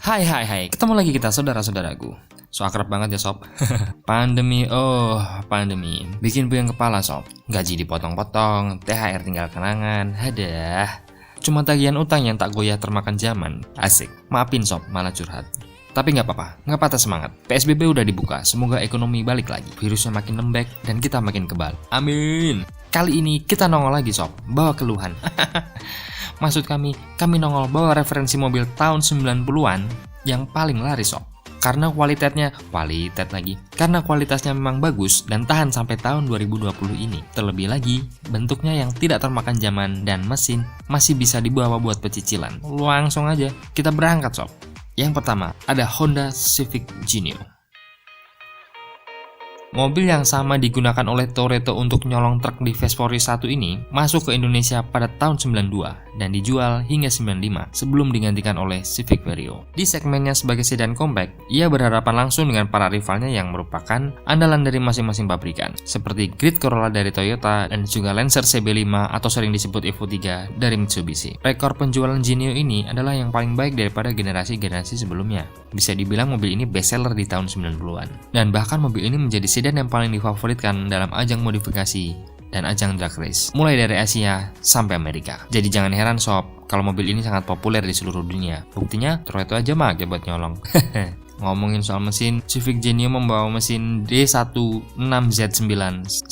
Hai, ketemu lagi kita saudara-saudaraku. So akrab banget ya sob. Pandemi, pandemi bikin puyeng kepala sob. Gaji dipotong-potong, THR tinggal kenangan. Hadah. Cuma tagihan utang yang tak goyah termakan zaman. Asik, maafin sob, malah curhat. Tapi nggak apa-apa, nggak patah semangat. PSBB udah dibuka, semoga ekonomi balik lagi. Virusnya makin lembek dan kita makin kebal. Amin. Kali ini kita nongol lagi sob, bawa keluhan. Maksud kami nongol bawa referensi mobil tahun 90-an yang paling laris sob. Karena kualitasnya memang bagus dan tahan sampai tahun 2020 ini. Terlebih lagi, bentuknya yang tidak termakan zaman dan mesin masih bisa dibawa buat pecicilan. Langsung aja, kita berangkat sob. Yang pertama, ada Honda Civic Genio. Mobil yang sama digunakan oleh Toretto untuk nyolong truk di Vespucci 1 ini masuk ke Indonesia pada tahun 92 dan dijual hingga 95 sebelum digantikan oleh Civic Vario. Di segmennya sebagai sedan compact, ia berhadapan langsung dengan para rivalnya yang merupakan andalan dari masing-masing pabrikan, seperti Grid Corolla dari Toyota dan juga Lancer CB5 atau sering disebut Evo 3 dari Mitsubishi. Rekor penjualan Genio ini adalah yang paling baik daripada generasi-generasi sebelumnya. Bisa dibilang mobil ini bestseller di tahun 90-an. Dan bahkan mobil ini menjadi sedan yang paling difavoritkan dalam ajang modifikasi dan ajang drag race, mulai dari Asia sampai Amerika. Jadi jangan heran sob, kalau mobil ini sangat populer di seluruh dunia. Buktinya, Toretto aja make buat nyolong. Ngomongin soal mesin, Civic Genio membawa mesin D16Z9 1,6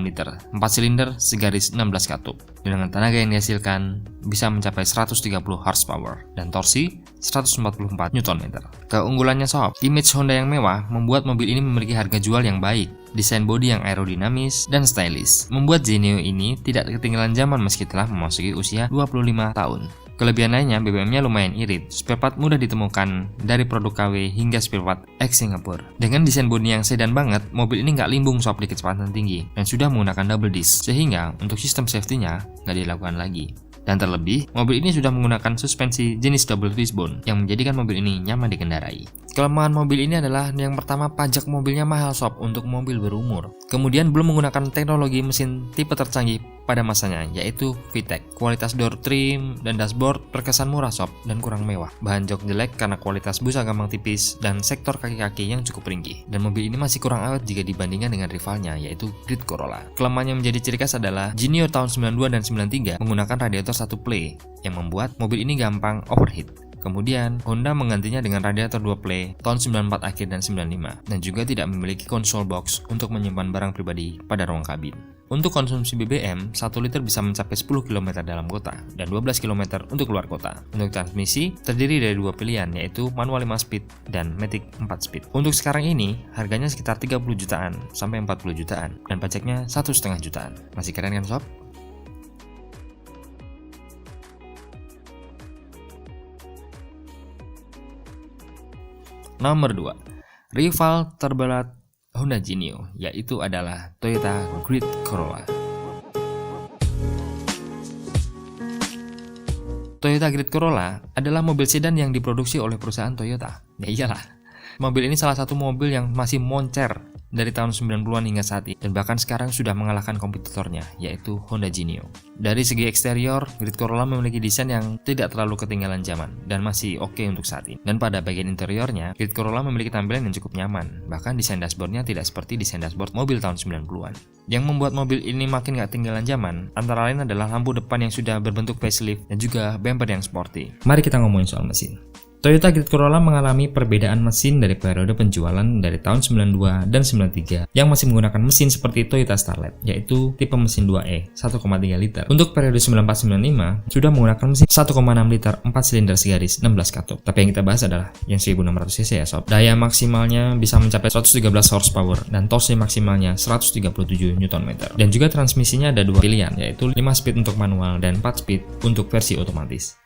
liter, 4 silinder segaris 16 katup. Dengan tenaga yang dihasilkan bisa mencapai 130 horsepower dan torsi 144 Nm. Keunggulannya sob, image Honda yang mewah membuat mobil ini memiliki harga jual yang baik. Desain bodi yang aerodinamis dan stylish membuat Genio ini tidak ketinggalan zaman meski telah memasuki usia 25 tahun. Kelebihan lainnya, BBM-nya lumayan irit, spare part mudah ditemukan dari produk KW hingga spare part ex Singapura. Dengan desain bodi yang sedan banget, mobil ini nggak limbung sob di kecepatan tinggi dan sudah menggunakan double disc, sehingga untuk sistem safety-nya nggak dilakukan lagi. Dan terlebih, mobil ini sudah menggunakan suspensi jenis double fishbone yang menjadikan mobil ini nyaman dikendarai. Kelemahan mobil ini adalah yang pertama, pajak mobilnya mahal sob untuk mobil berumur. Kemudian belum menggunakan teknologi mesin tipe tercanggih pada masanya, yaitu VTEC. Kualitas door trim dan dashboard terkesan murah sob dan kurang mewah. Bahan jok jelek karena kualitas busa gampang tipis dan sektor kaki-kaki yang cukup ringkih. Dan mobil ini masih kurang awet jika dibandingkan dengan rivalnya, yaitu Grid Corolla. Kelemahan yang menjadi ciri khas adalah Genio tahun 92 dan 93 menggunakan radiator 1 play yang membuat mobil ini gampang overheat. Kemudian, Honda menggantinya dengan radiator 2 play tahun 94 akhir dan 95 dan juga tidak memiliki console box untuk menyimpan barang pribadi pada ruang kabin. Untuk konsumsi BBM, 1 liter bisa mencapai 10 km dalam kota dan 12 km untuk keluar kota. Untuk transmisi, terdiri dari 2 pilihan, yaitu manual 5 speed dan matic 4 speed. Untuk sekarang ini, harganya sekitar 30 jutaan sampai 40 jutaan dan pajaknya 1,5 jutaan. Masih keren kan sob? Nomor 2, rival terberat Honda Genio, yaitu adalah Toyota Grid Corolla. Toyota Grid Corolla adalah mobil sedan yang diproduksi oleh perusahaan Toyota. Ya iyalah, mobil ini salah satu mobil yang masih moncer dari tahun 90-an hingga saat ini, dan bahkan sekarang sudah mengalahkan kompetitornya, yaitu Honda Genio. Dari segi eksterior, Grid Corolla memiliki desain yang tidak terlalu ketinggalan zaman dan masih oke untuk saat ini. Dan pada bagian interiornya, Grid Corolla memiliki tampilan yang cukup nyaman. Bahkan desain dashboardnya tidak seperti desain dashboard mobil tahun 90-an. Yang membuat mobil ini makin gak ketinggalan zaman, antara lain adalah lampu depan yang sudah berbentuk facelift dan juga bumper yang sporty. Mari kita ngomongin soal mesin. Toyota Grid Corolla mengalami perbedaan mesin dari periode penjualan dari tahun 92 dan 93 yang masih menggunakan mesin seperti Toyota Starlet, yaitu tipe mesin 2E 1,3 liter. Untuk periode 94-95 sudah menggunakan mesin 1,6 liter 4 silinder segaris 16 katup. Tapi yang kita bahas adalah yang 1600 cc ya sob. Daya maksimalnya bisa mencapai 113 horsepower dan torsi maksimalnya 137 Nm. Dan juga transmisinya ada 2 pilihan, yaitu 5 speed untuk manual dan 4 speed untuk versi otomatis.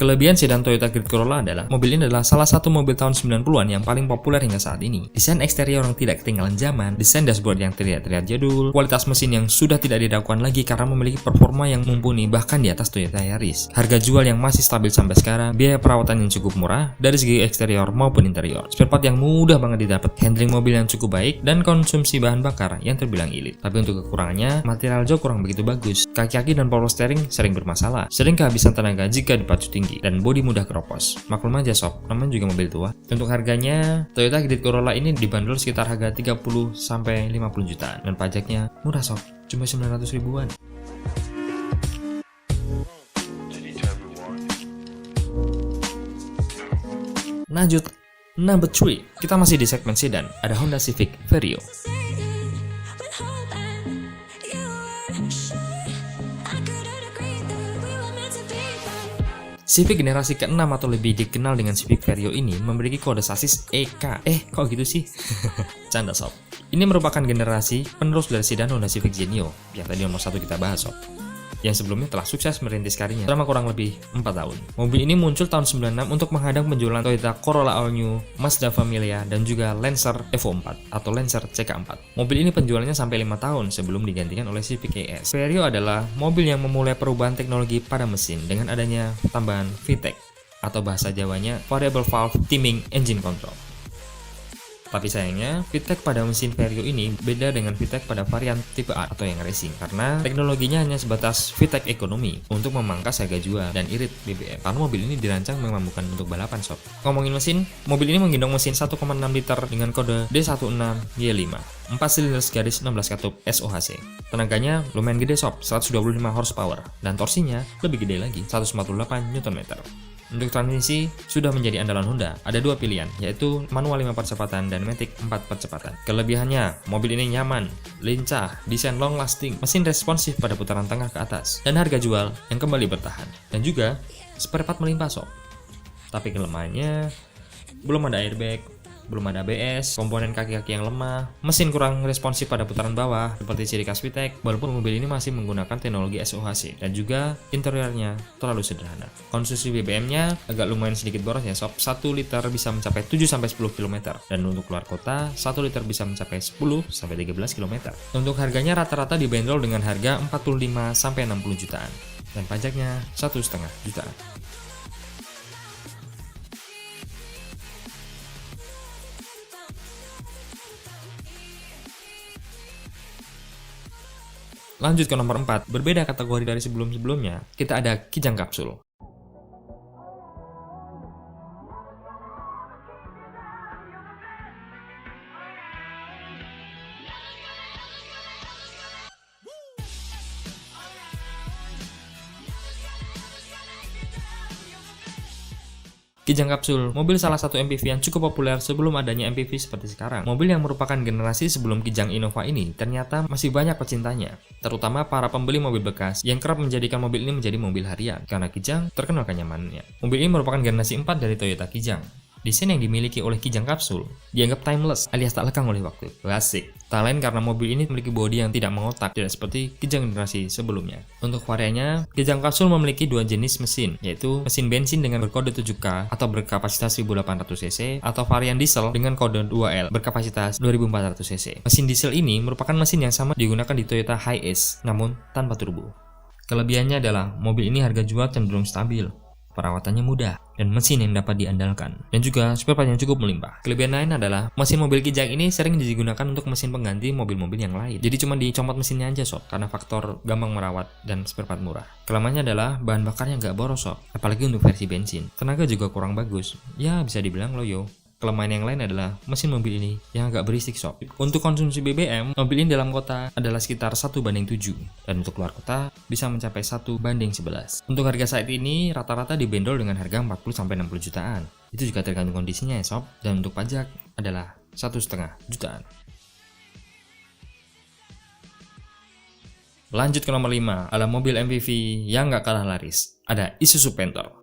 Kelebihan sedan Toyota Grid Corolla adalah mobil ini adalah salah satu mobil tahun 90-an yang paling populer hingga saat ini. Desain eksterior yang tidak ketinggalan zaman, desain dashboard yang tidak terlihat jadul, kualitas mesin yang sudah tidak diragukan lagi karena memiliki performa yang mumpuni bahkan di atas Toyota Yaris. Harga jual yang masih stabil sampai sekarang, biaya perawatan yang cukup murah dari segi eksterior maupun interior. Spare part yang mudah banget didapat, handling mobil yang cukup baik, dan konsumsi bahan bakar yang terbilang irit. Tapi untuk kekurangannya, material jok kurang begitu bagus. Kaki-kaki dan power steering sering bermasalah, sering kehabisan tenaga jika dipacu tinggi, dan bodi mudah keropos. Maklum aja sob, namanya juga mobil tua. Untuk harganya, Toyota Grid Corolla ini dibanderol sekitar harga 30-50 jutaan dan pajaknya murah sob, cuma 900 ribuan. Lanjut, number 3, kita masih di segmen sedan, ada Honda Civic Vario. Civic generasi ke-6 atau lebih dikenal dengan Civic Vario ini memiliki kode sasis EK. Kok gitu sih? Canda sob. Ini merupakan generasi penerus dari sedan Honda Civic Genio yang tadi nomor 1 kita bahas sob, yang sebelumnya telah sukses merintis karirnya selama kurang lebih 4 tahun. Mobil ini muncul tahun 96 untuk menghadang penjualan Toyota Corolla All New, Mazda Familia, dan juga Lancer Evo 4 atau Lancer CK4. Mobil ini penjualannya sampai 5 tahun sebelum digantikan oleh Civic ES. Vario adalah mobil yang memulai perubahan teknologi pada mesin dengan adanya tambahan VTEC atau bahasa Jawanya Variable Valve Timing Engine Control. Tapi sayangnya, VTEC pada mesin Vario ini beda dengan VTEC pada varian tipe A atau yang racing karena teknologinya hanya sebatas VTEC ekonomi untuk memangkas harga jual dan irit BBM. Karena mobil ini dirancang memang bukan untuk balapan sob. Ngomongin mesin, mobil ini menggendong mesin 1,6 liter dengan kode D16Y5, 4 silinder segaris 16 katup SOHC. Tenaganya lumayan gede sob, 125 horsepower, dan torsinya lebih gede lagi, 148 Nm. Untuk transmisi, sudah menjadi andalan Honda. Ada 2 pilihan, yaitu manual 5 percepatan dan matic 4 percepatan. Kelebihannya, mobil ini nyaman, lincah, desain long lasting, mesin responsif pada putaran tengah ke atas, dan harga jual yang kembali bertahan. Dan juga, spare part melimpah sob. Tapi kelemahannya, belum ada airbag, belum ada ABS, komponen kaki-kaki yang lemah, mesin kurang responsif pada putaran bawah seperti ciri khas VTEC, walaupun mobil ini masih menggunakan teknologi SOHC, dan juga interiornya terlalu sederhana. Konsumsi BBM-nya agak lumayan sedikit boros ya sob, 1 liter bisa mencapai 7-10 km, dan untuk keluar kota 1 liter bisa mencapai 10-13 km. Untuk harganya rata-rata dibanderol dengan harga 45-60 jutaan, dan pajaknya 1,5 jutaan. Lanjut ke nomor 4, berbeda kategori dari sebelum-sebelumnya, kita ada Kijang Kapsul. Kijang Kapsul, mobil salah satu MPV yang cukup populer sebelum adanya MPV seperti sekarang. Mobil yang merupakan generasi sebelum Kijang Innova ini ternyata masih banyak pecintanya, terutama para pembeli mobil bekas yang kerap menjadikan mobil ini menjadi mobil harian karena Kijang terkenal kenyamanannya. Mobil ini merupakan generasi 4 dari Toyota Kijang. Desain yang dimiliki oleh Kijang Kapsul dianggap timeless alias tak lekang oleh waktu. Klasik. Tak lain karena mobil ini memiliki bodi yang tidak mengotak, tidak seperti Kijang generasi sebelumnya. Untuk variannya, Kijang Kapsul memiliki 2 jenis mesin, yaitu mesin bensin dengan berkode 7K atau berkapasitas 1800 cc atau varian diesel dengan kode 2L berkapasitas 2400 cc. Mesin diesel ini merupakan mesin yang sama digunakan di Toyota Hiace, namun tanpa turbo. Kelebihannya adalah mobil ini harga jual cenderung stabil, perawatannya mudah, dan mesin yang dapat diandalkan, dan juga spare part yang cukup melimpah. Kelebihan lain adalah mesin mobil Kijang ini sering digunakan untuk mesin pengganti mobil-mobil yang lain. Jadi cuma dicomot mesinnya aja sob, karena faktor gampang merawat dan spare part murah. Kelemahannya adalah bahan bakarnya nggak boros sob, apalagi untuk versi bensin. Tenaga juga kurang bagus, ya bisa dibilang loyo. Kelemahan yang lain adalah mesin mobil ini yang agak berisik sob. Untuk konsumsi BBM, mobil ini dalam kota adalah sekitar 1:7, dan untuk keluar kota bisa mencapai 1:11. Untuk harga saat ini rata-rata dibanderol dengan harga 40-60 jutaan. Itu juga tergantung kondisinya ya sob, dan untuk pajak adalah 1,5 jutaan. Lanjut ke nomor 5, ada mobil MPV yang gak kalah laris, ada Isuzu Panther.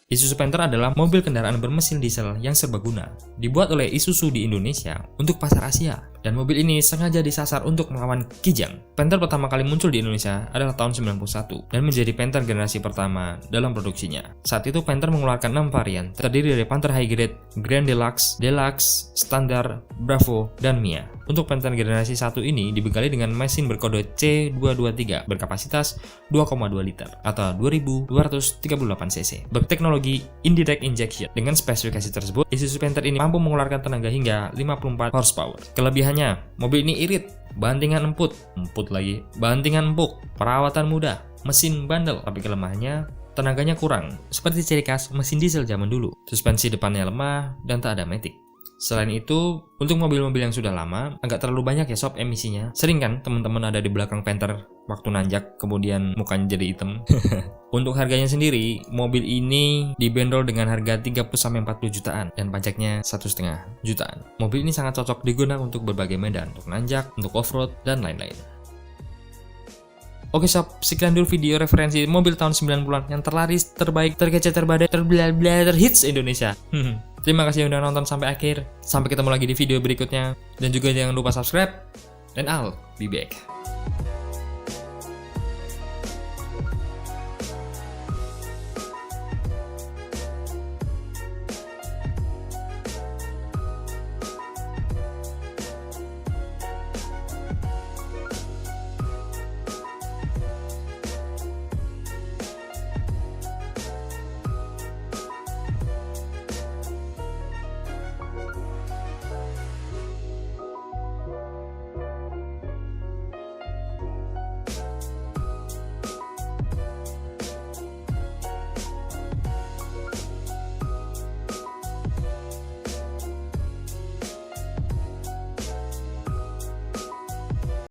Isuzu Panther adalah mobil kendaraan bermesin diesel yang serbaguna, dibuat oleh Isuzu di Indonesia untuk pasar Asia dan mobil ini sengaja disasar untuk melawan Kijang. Panther pertama kali muncul di Indonesia adalah tahun 91 dan menjadi Panther generasi pertama dalam produksinya. Saat itu Panther mengeluarkan 6 varian, terdiri dari Panther High Grade, Grand Deluxe, Deluxe, Standard, Bravo, dan Mia. Untuk Panther generasi 1 ini dibekali dengan mesin berkode C223 berkapasitas 2,2 liter atau 2238 cc berteknologi indirect injection. Dengan spesifikasi tersebut, Isuzu Panther ini mampu mengeluarkan tenaga hingga 54 horsepower. Kelebihannya, mobil ini irit, bantingan empuk, perawatan mudah, mesin bandel. Tapi kelemahannya, tenaganya kurang, seperti ciri khas mesin diesel zaman dulu. Suspensi depannya lemah dan tak ada matic. Selain itu, untuk mobil-mobil yang sudah lama, agak terlalu banyak ya sob emisinya. Sering kan teman-teman ada di belakang Panther waktu nanjak, kemudian mukanya jadi hitam. Untuk harganya sendiri, mobil ini dibanderol dengan harga 30-40 jutaan dan pajaknya 1,5 jutaan. Mobil ini sangat cocok digunakan untuk berbagai medan, untuk nanjak, untuk off-road, dan lain-lain. Oke sob, sekian dulu video referensi mobil tahun 90-an yang terlaris, terbaik, terkece, terbadai, terhits Indonesia. Terima kasih yang udah nonton sampai akhir. Sampai ketemu lagi di video berikutnya. Dan juga jangan lupa subscribe. Dan I'll be back.